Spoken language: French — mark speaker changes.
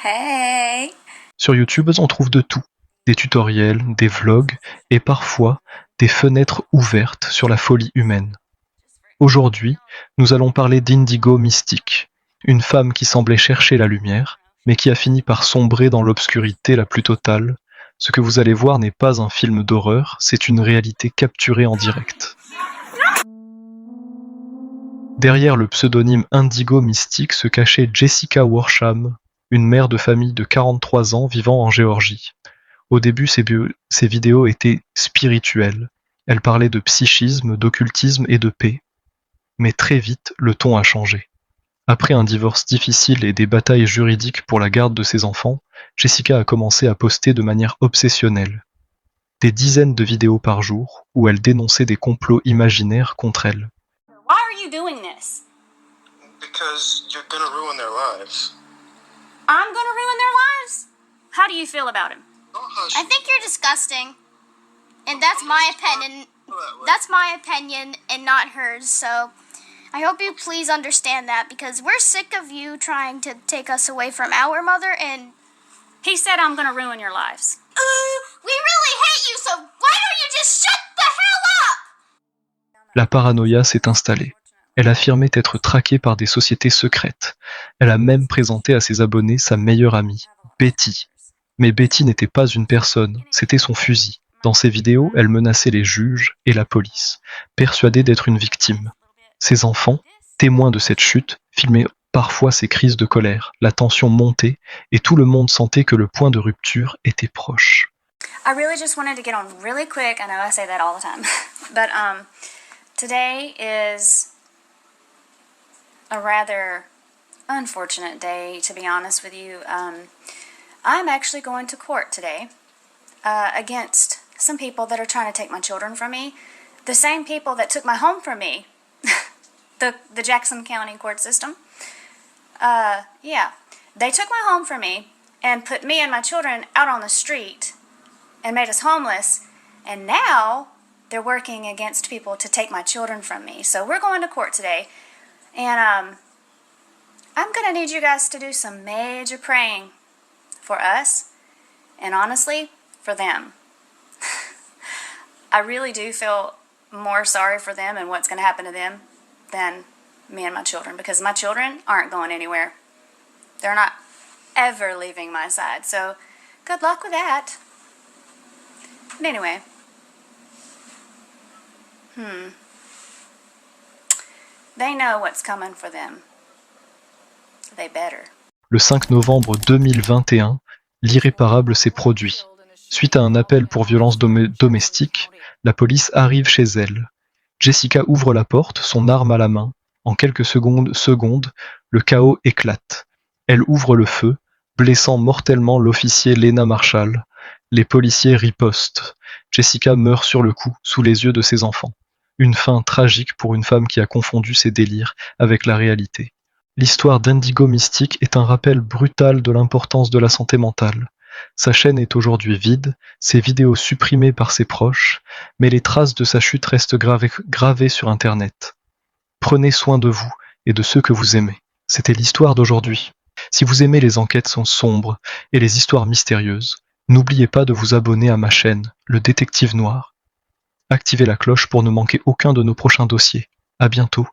Speaker 1: Hey!
Speaker 2: Sur YouTube, on trouve de tout. Des tutoriels, des vlogs et parfois des fenêtres ouvertes sur la folie humaine. Aujourd'hui, nous allons parler d'Indigo Mystique, une femme qui semblait chercher la lumière, mais qui a fini par sombrer dans l'obscurité la plus totale. Ce que vous allez voir n'est pas un film d'horreur, c'est une réalité capturée en direct. Derrière le pseudonyme Indigo Mystique se cachait Jessica Worsham, une mère de famille de 43 ans vivant en Géorgie. Au début, ses vidéos étaient spirituelles. Elle parlait de psychisme, d'occultisme et de paix. Mais très vite, le ton a changé. Après un divorce difficile et des batailles juridiques pour la garde de ses enfants, Jessica a commencé à poster de manière obsessionnelle. Des dizaines de vidéos par jour où elle dénonçait des complots imaginaires contre elle.
Speaker 1: Why are you doing this?
Speaker 3: Because you're gonna ruin their lives.
Speaker 1: I'm gonna ruin their lives? How do you feel about him?
Speaker 3: Don't hush.
Speaker 4: I think you're disgusting. And that's my opinion. That's my opinion and not hers. So I hope you please understand that because we're sick of you trying to take us away from our mother and
Speaker 1: He said I'm gonna ruin your lives.
Speaker 4: we really hate you, so why don't you just shut the hell up?
Speaker 2: La paranoïa s'est installée. Elle affirmait être traquée par des sociétés secrètes. Elle a même présenté à ses abonnés sa meilleure amie, Betty. Mais Betty n'était pas une personne, c'était son fusil. Dans ses vidéos, elle menaçait les juges et la police, persuadée d'être une victime. Ses enfants, témoins de cette chute, filmaient parfois ses crises de colère. La tension montait et tout le monde sentait que le point de rupture était proche.
Speaker 1: I really just wanted to get on really quick. I know I say that all the time. But today is a rather unfortunate day, to be honest with you. I'm actually going to court today against some people that are trying to take my children from me. The same people that took my home from me. the Jackson County court system. Yeah. They took my home from me and put me and my children out on the street and made us homeless. And now they're working against people to take my children from me. So we're going to court today. And I'm going to need you guys to do some major praying for us and honestly, for them. I really do feel more sorry for them and what's going to happen to them than me and my children because my children aren't going anywhere. They're not ever leaving my side. So good luck with that. But anyway. They know what's coming for them. They better.
Speaker 2: Le 5 novembre 2021, l'irréparable s'est produit. Suite à un appel pour violence domestique, la police arrive chez elle. Jessica ouvre la porte, son arme à la main. En quelques secondes, le chaos éclate. Elle ouvre le feu, blessant mortellement l'officier Lena Marshall. Les policiers ripostent. Jessica meurt sur le coup, sous les yeux de ses enfants. Une fin tragique pour une femme qui a confondu ses délires avec la réalité. L'histoire d'Indigo Mystique est un rappel brutal de l'importance de la santé mentale. Sa chaîne est aujourd'hui vide, ses vidéos supprimées par ses proches, mais les traces de sa chute restent gravées sur Internet. Prenez soin de vous et de ceux que vous aimez. C'était l'histoire d'aujourd'hui. Si vous aimez les enquêtes sombres et les histoires mystérieuses, n'oubliez pas de vous abonner à ma chaîne, Le Détective Noir. Activez la cloche pour ne manquer aucun de nos prochains dossiers. À bientôt.